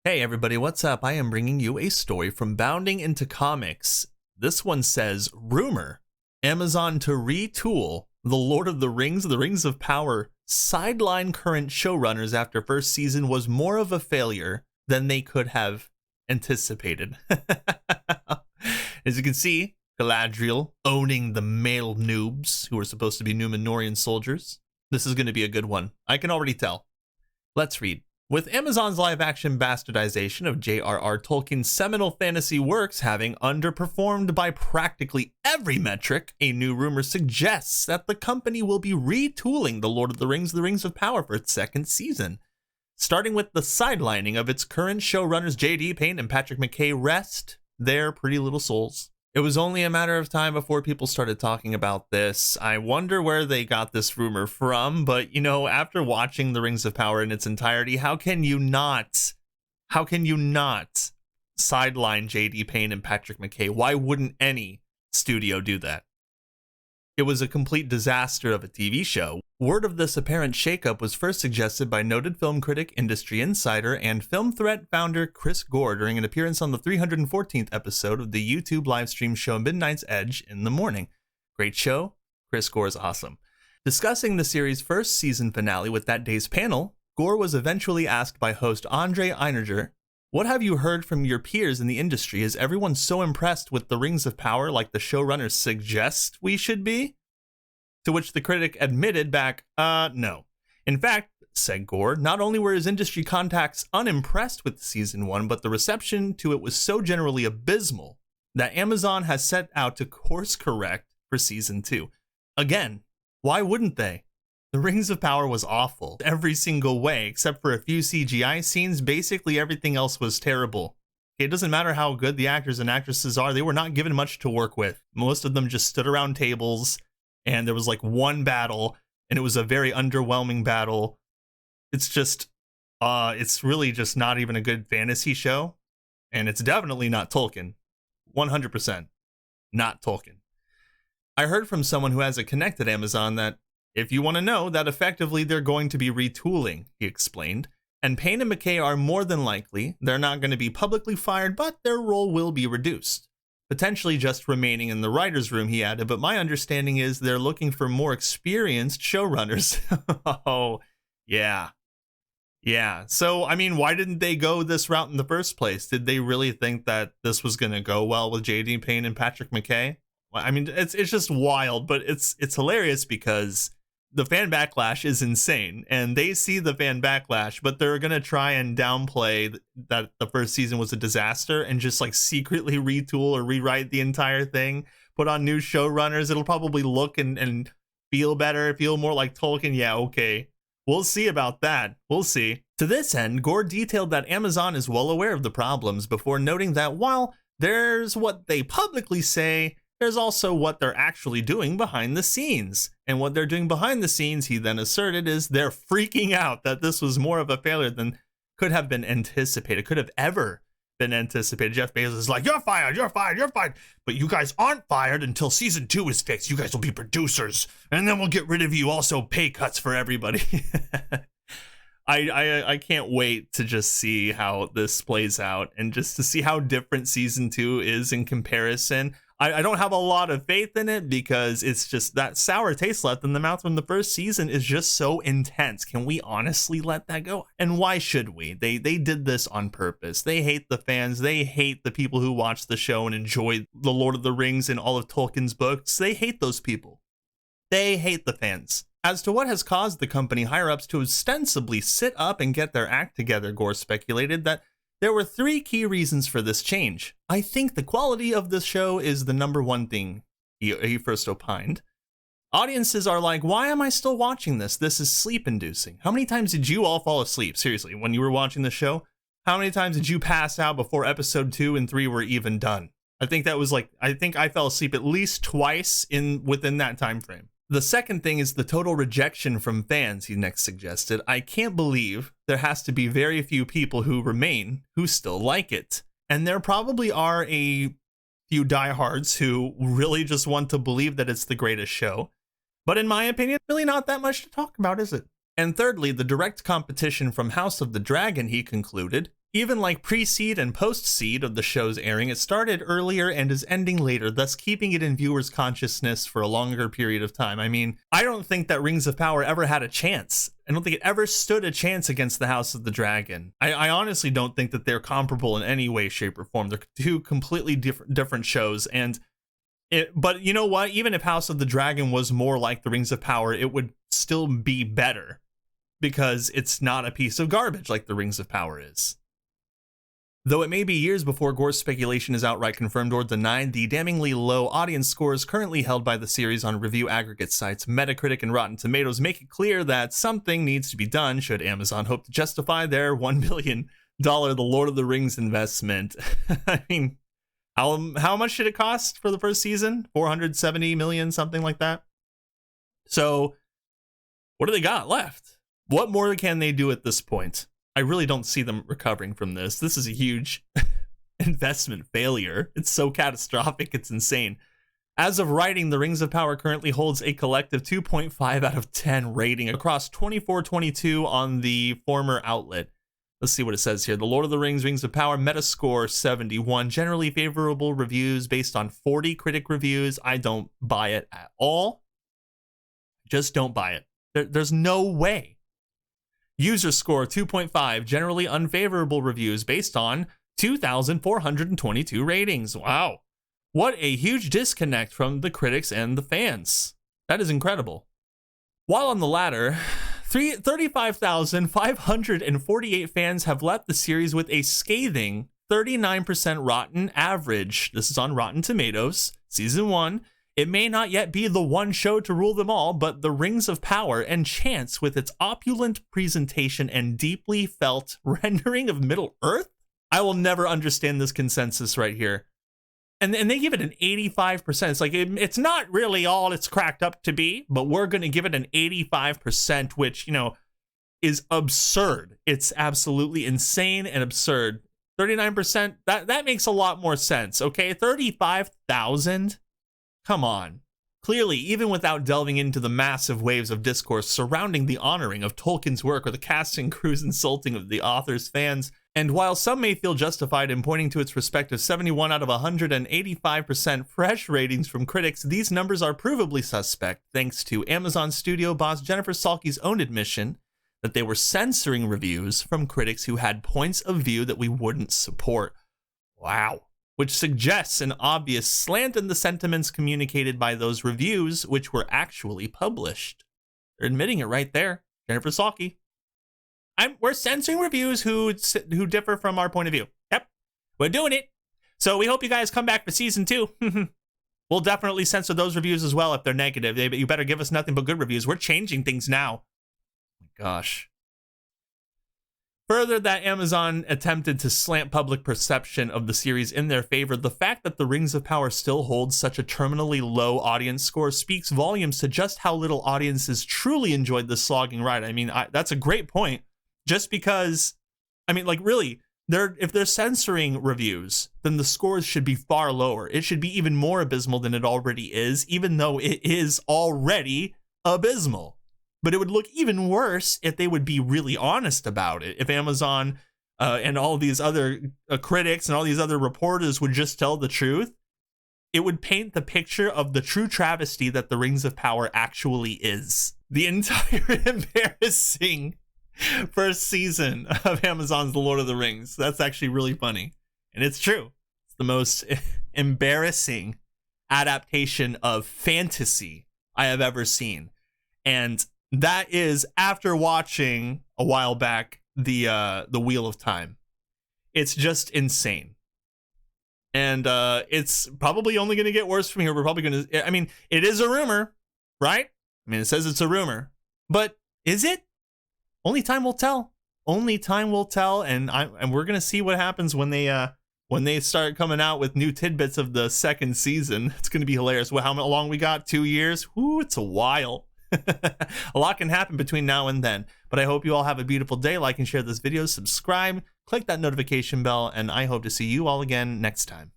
Hey everybody, what's up? I am bringing you a story from Bounding into Comics. This one says, Rumor, Amazon to retool The Lord of the Rings of Power, sideline current showrunners after first season was more of a failure than they could have anticipated. As you can see, Galadriel owning the male noobs who are supposed to be Númenórean soldiers. This is going to be a good one. I can already tell. Let's read. With Amazon's live-action bastardization of J.R.R. Tolkien's seminal fantasy works having underperformed by practically every metric, a new rumor suggests that the company will be retooling The Lord of the Rings of Power for its second season. Starting with the sidelining of its current showrunners J.D. Payne and Patrick McKay rest their pretty little souls. It was only a matter of time before people started talking about this. I wonder where they got this rumor from, but you know, after watching The Rings of Power in its entirety, how can you not sideline J.D. Payne and Patrick McKay? Why wouldn't any studio do that? It was a complete disaster of a TV show. Word of this apparent shakeup was first suggested by noted film critic, industry insider, and Film Threat founder Chris Gore during an appearance on the 314th episode of the YouTube livestream show Midnight's Edge in the Morning. Great show. Chris Gore is awesome. Discussing the series' first season finale with that day's panel, Gore was eventually asked by host Andre Eininger, "What have you heard from your peers in the industry? Is everyone so impressed with the Rings of Power like the showrunners suggest we should be?" To which the critic admitted back, no. In fact, said Gore, not only were his industry contacts unimpressed with season 1, but the reception to it was so generally abysmal that Amazon has set out to course correct for season 2. Again, why wouldn't they? The Rings of Power was awful every single way, except for a few CGI scenes. Basically everything else was terrible. It doesn't matter how good the actors and actresses are, they were not given much to work with. Most of them just stood around tables, and there was like one battle, and it was a very underwhelming battle. It's just, it's really just not even a good fantasy show, and it's definitely not Tolkien. 100% not Tolkien. I heard from someone who has a connect at Amazon that if you want to know, that effectively they're going to be retooling, he explained. And Payne and McKay are more than likely, they're not going to be publicly fired, but their role will be reduced. Potentially just remaining in the writer's room, he added, but my understanding is they're looking for more experienced showrunners. Oh, yeah. Yeah. So, I mean, why didn't they go this route in the first place? Did they really think that this was going to go well with J.D. Payne and Patrick McKay? I mean, it's just wild, but it's hilarious because the fan backlash is insane, and they see the fan backlash, but they're going to try and downplay that the first season was a disaster and just like secretly retool or rewrite the entire thing, put on new showrunners. It'll probably look and feel better, feel more like Tolkien. Yeah, okay. We'll see about that. We'll see. To this end, Gore detailed that Amazon is well aware of the problems before noting that while there's what they publicly say, there's also what they're actually doing behind the scenes. And what they're doing behind the scenes, he then asserted, is they're freaking out that this was more of a failure than could have been anticipated, could have ever been anticipated. Jeff Bezos is like, you're fired, you're fired, you're fired. But you guys aren't fired until season 2 is fixed. You guys will be producers. And then we'll get rid of you. Also pay cuts for everybody. I can't wait to just see how this plays out and just to see how different season 2 is in comparison. I don't have a lot of faith in it because it's just that sour taste left in the mouth from the first season is just so intense. Can we honestly let that go? And why should we? They did this on purpose. They hate the fans. They hate the people who watch the show and enjoy The Lord of the Rings and all of Tolkien's books. They hate those people. They hate the fans. As to what has caused the company higher-ups to ostensibly sit up and get their act together, Gore speculated that there were 3 key reasons for this change. I think the quality of this show is the number one thing, he first opined. Audiences are like, why am I still watching this? This is sleep-inducing. How many times did you all fall asleep? Seriously, when you were watching the show? How many times did you pass out before episode 2 and 3 were even done? I think I fell asleep at least twice within that time frame. The second thing is the total rejection from fans, he next suggested. I can't believe there has to be very few people who remain who still like it. And there probably are a few diehards who really just want to believe that it's the greatest show. But in my opinion, really not that much to talk about, is it? And thirdly, the direct competition from House of the Dragon, he concluded. Even like pre-seed and post-seed of the show's airing, it started earlier and is ending later, thus keeping it in viewers' consciousness for a longer period of time. I mean, I don't think that Rings of Power ever had a chance. I don't think it ever stood a chance against the House of the Dragon. I honestly don't think that they're comparable in any way, shape, or form. They're two completely different shows, but you know what? Even if House of the Dragon was more like the Rings of Power, it would still be better because it's not a piece of garbage like the Rings of Power is. Though it may be years before Gore's speculation is outright confirmed or denied, the damningly low audience scores currently held by the series on review aggregate sites Metacritic and Rotten Tomatoes make it clear that something needs to be done should Amazon hope to justify their $1 billion The Lord of the Rings investment. I mean, how much did it cost for the first season? 470 million, something like that. So what do they got left? What more can they do at this point? I really don't see them recovering from this. This is a huge investment failure. It's so catastrophic, it's insane. As of writing, the Rings of Power currently holds a collective 2.5 out of 10 rating across 24/22 on the former outlet. Let's see what it says here. The Lord of the Rings, Rings of Power, Metascore 71. Generally favorable reviews based on 40 critic reviews. I don't buy it at all. Just don't buy it. There's no way. User score 2.5, generally unfavorable reviews based on 2,422 ratings. Wow. What a huge disconnect from the critics and the fans. That is incredible. While on the latter, 35,548 fans have left the series with a scathing 39% rotten average. This is on Rotten Tomatoes, Season 1. It may not yet be the one show to rule them all, but the Rings of Power enchants with its opulent presentation and deeply felt rendering of Middle-earth? I will never understand this consensus right here. And they give it an 85%. It's like, it's not really all it's cracked up to be, but we're going to give it an 85%, which, you know, is absurd. It's absolutely insane and absurd. 39%, that makes a lot more sense, okay? 35,000? Come on. Clearly, even without delving into the massive waves of discourse surrounding the honoring of Tolkien's work or the cast and crew's insulting of the author's fans, and while some may feel justified in pointing to its respective 71 out of 185% fresh ratings from critics, these numbers are provably suspect thanks to Amazon studio boss Jennifer Salke's own admission that they were censoring reviews from critics who had points of view that we wouldn't support. Wow. Which suggests an obvious slant in the sentiments communicated by those reviews, which were actually published. They're admitting it right there. Jennifer Salke. We're censoring reviews who differ from our point of view. Yep, we're doing it. So we hope you guys come back for season 2. We'll definitely censor those reviews as well if they're negative. You better give us nothing but good reviews. We're changing things now. Oh my gosh. Further, that Amazon attempted to slant public perception of the series in their favor, the fact that the Rings of Power still holds such a terminally low audience score speaks volumes to just how little audiences truly enjoyed this slogging ride. I mean, that's a great point. Just because, I mean, like, really, if they're censoring reviews, then the scores should be far lower. It should be even more abysmal than it already is, even though it is already abysmal. But it would look even worse if they would be really honest about it. If Amazon and all these other critics and all these other reporters would just tell the truth, it would paint the picture of the true travesty that the Rings of Power actually is. The entire embarrassing first season of Amazon's The Lord of the Rings. That's actually really funny. And it's true. It's the most embarrassing adaptation of fantasy I have ever seen. And that is after watching a while back the Wheel of Time. It's just insane. And it's probably only going to get worse from here. We're probably going to, I mean, it is a rumor, right? I mean, it says it's a rumor, but is it? Only time will tell. Only time will tell, and we're going to see what happens when they start coming out with new tidbits of the second season. It's going to be hilarious. Well, how long we got? 2 years? Ooh, it's a while. A lot can happen between now and then, but I hope you all have a beautiful day. Like and share this video, subscribe, click that notification bell, and I hope to see you all again next time.